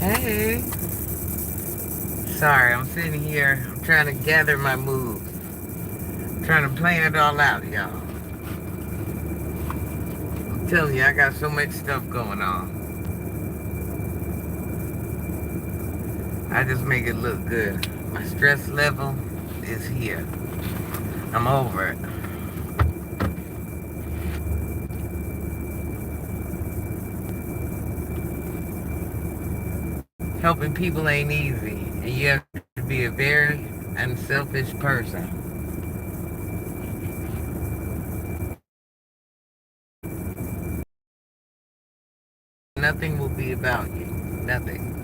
Hey, sorry, I'm sitting here. I'm trying to gather my moves. I'm trying to plan it all out, y'all. I'm telling you, I got so much stuff going on. I just make it look good. My stress level is here. I'm over it. Helping people ain't easy, and you have to be a very unselfish person. Nothing will be about you. Nothing.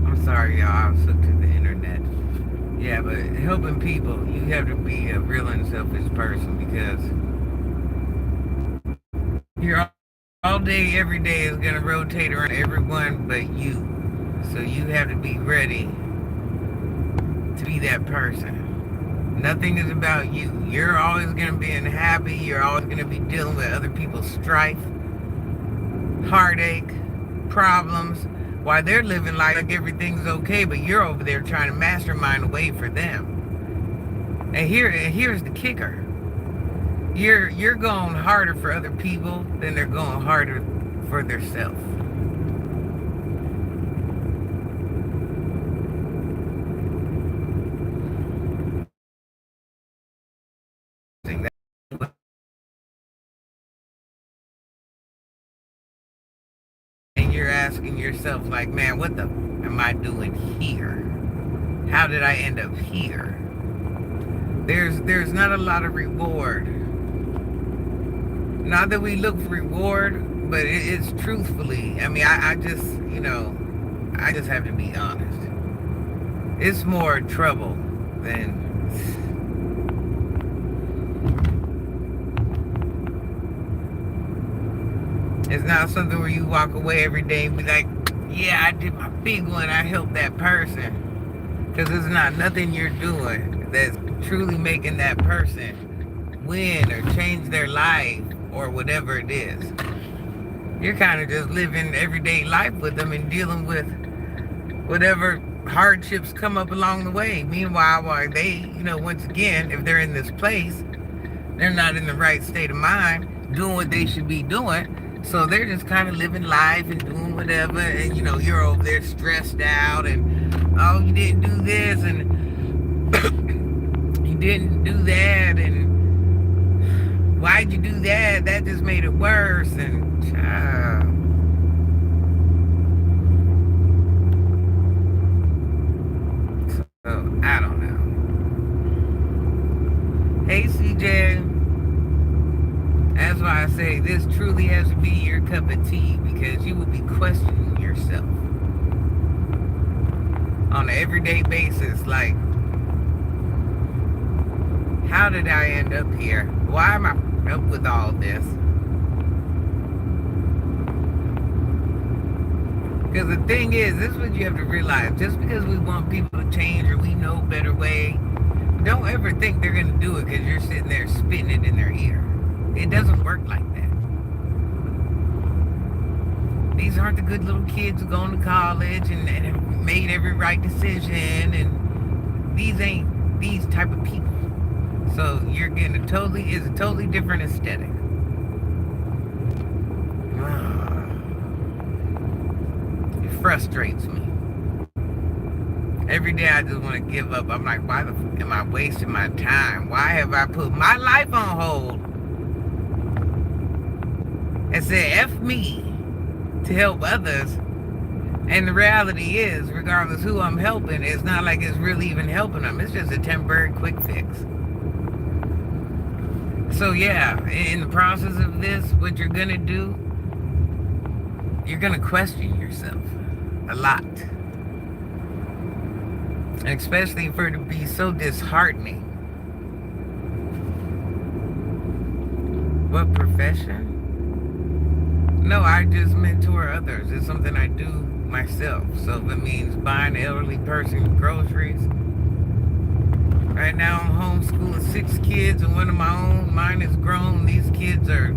I'm sorry, y'all. I was hooked to the internet. Yeah, but helping people, you have to be a real unselfish person because you're all day, every day is going to rotate around everyone but you. So you have to be ready to be that person. Nothing is about you. You're always going to be unhappy. You're always going to be dealing with other people's strife, heartache, problems, while they're living like everything's okay, but you're over there trying to mastermind a way for them. And here's the kicker. You're going harder for other people than they're going harder for themselves. And you're asking yourself, like, man, what the am I doing here? How did I end up here? There's not a lot of reward. Not that we look for reward, but it's truthfully. I mean, I just, I just have to be honest. It's more trouble than it's not something where you walk away every day and be like, yeah, I did my big one. I helped that person. Because it's not nothing you're doing that's truly making that person win or change their life or whatever it is. You're kind of just living everyday life with them and dealing with whatever hardships come up along the way. Meanwhile, while they, once again, if they're in this place, they're not in the right state of mind, doing what they should be doing. So they're just kind of living life and doing whatever. And, you're over there stressed out and, oh, you didn't do this and you didn't do that. And why'd you do that? That just made it worse. And, so, I don't know. Hey, CJ. That's why I say this truly has to be your cup of tea because you will be questioning yourself on an everyday basis. Like, how did I end up here? Why am I up with all this? Because the thing is, this is what you have to realize. Just because we want people to change or we know a better way, don't ever think they're going to do it because you're sitting there spitting it in their ear. It doesn't work like that. These aren't the good little kids who going to college and have made every right decision. And these ain't these type of people. So you're getting a totally different aesthetic. It frustrates me. Every day I just want to give up. I'm like, why the fuck am I wasting my time? Why have I put my life on hold and said F me to help others? And the reality is, regardless who I'm helping, it's not like it's really even helping them. It's just a temporary quick fix. So yeah, in the process of this, what you're going to do, you're going to question yourself a lot. And especially for it to be so disheartening. What profession? No, I just mentor others. It's something I do myself. So if it means buying an elderly person groceries. Right now I'm homeschooling 6 kids and one of my own. Mine is grown. These kids are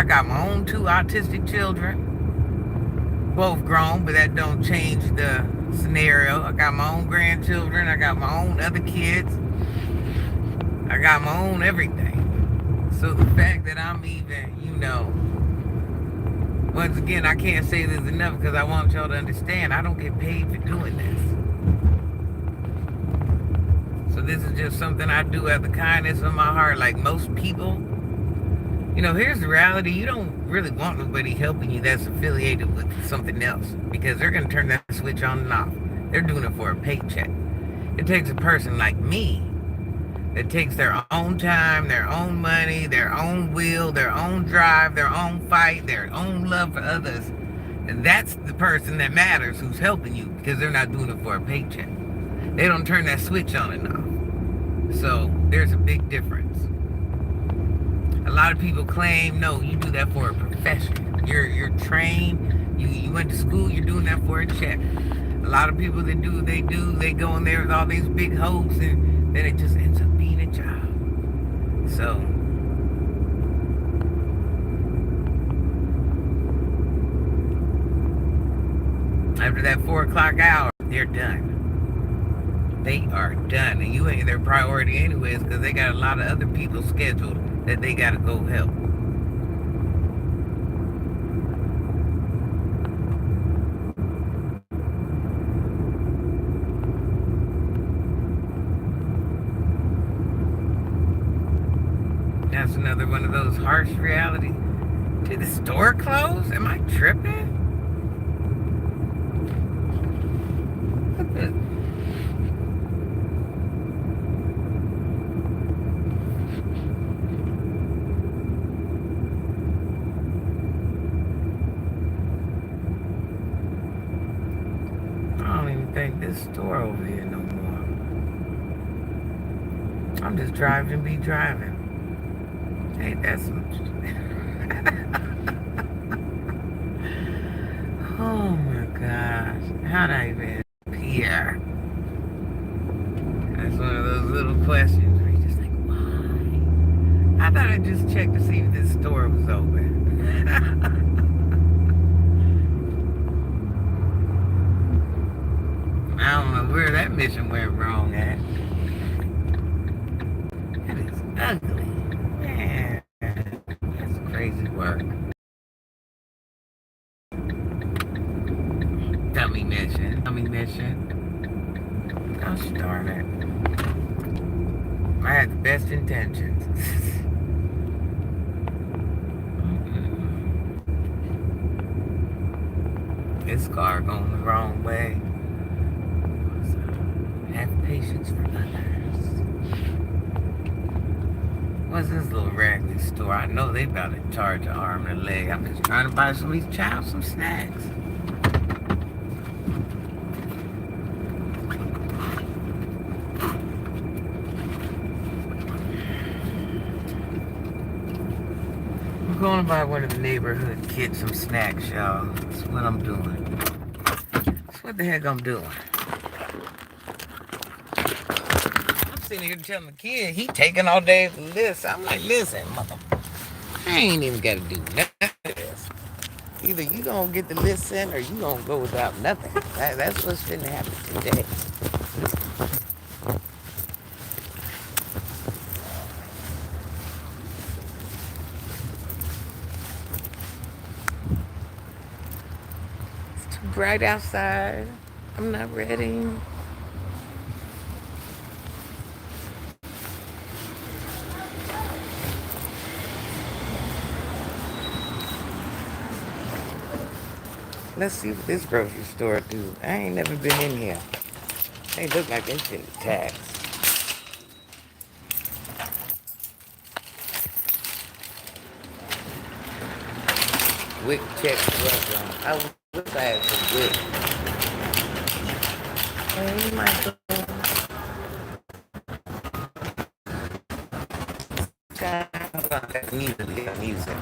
I got my own two autistic children, both grown, but that don't change the scenario. I got my own grandchildren. I got my own other kids. I got my own everything. So the fact that I'm even, once again, I can't say this enough because I want y'all to understand I don't get paid for doing this. So this is just something I do out of the kindness of my heart. Like most people, here's the reality. You don't really want nobody helping you that's affiliated with something else because they're going to turn that switch on and off. They're doing it for a paycheck. It takes a person like me that takes their own time, their own money, their own will, their own drive, their own fight, their own love for others. And that's the person that matters who's helping you because they're not doing it for a paycheck. They don't turn that switch on and off. So there's a big difference. A lot of people claim, no, you do that for a profession. You're trained, you went to school, you're doing that for a check. A lot of people that do, they go in there with all these big hopes and then it just ends up being a job. So, after that 4 o'clock hour, they're done. They are done. And you ain't their priority anyways because they got a lot of other people scheduled that they got to go help. That's another one of those harsh realities. Did the store close? Am I tripping? Look at I don't even think this store over here no more. I'm just driving to be driving. Ain't that some Oh my gosh. How'd I even appear? That's one of those little questions where you're just like, why? I thought I'd just check to see if this store was open. I don't know where that mission went wrong at. That is ugly. Man, that's crazy work. Dummy mission. Gosh darn it. I had the best intentions. This car going the wrong way. Have patience for others. What's this little raggedy store? I know they about to charge an arm and a leg. I'm just trying to buy some of these child some snacks. I'm going to buy one of the neighborhood kids some snacks, y'all. That's what I'm doing. That's what the heck I'm doing. Sitting here telling the kid he taking all day for this. I'm like, listen, mother, I ain't even got to do nothing of this. Either you gonna get the listen or you gonna go without nothing. That's what's finna happen today. It's too bright outside. I'm not ready. Let's see what this grocery store do. I ain't never been in here. They look like they finna tax. Wick check restaurant. I wish I had some Wick. Hey, Michael. God, music.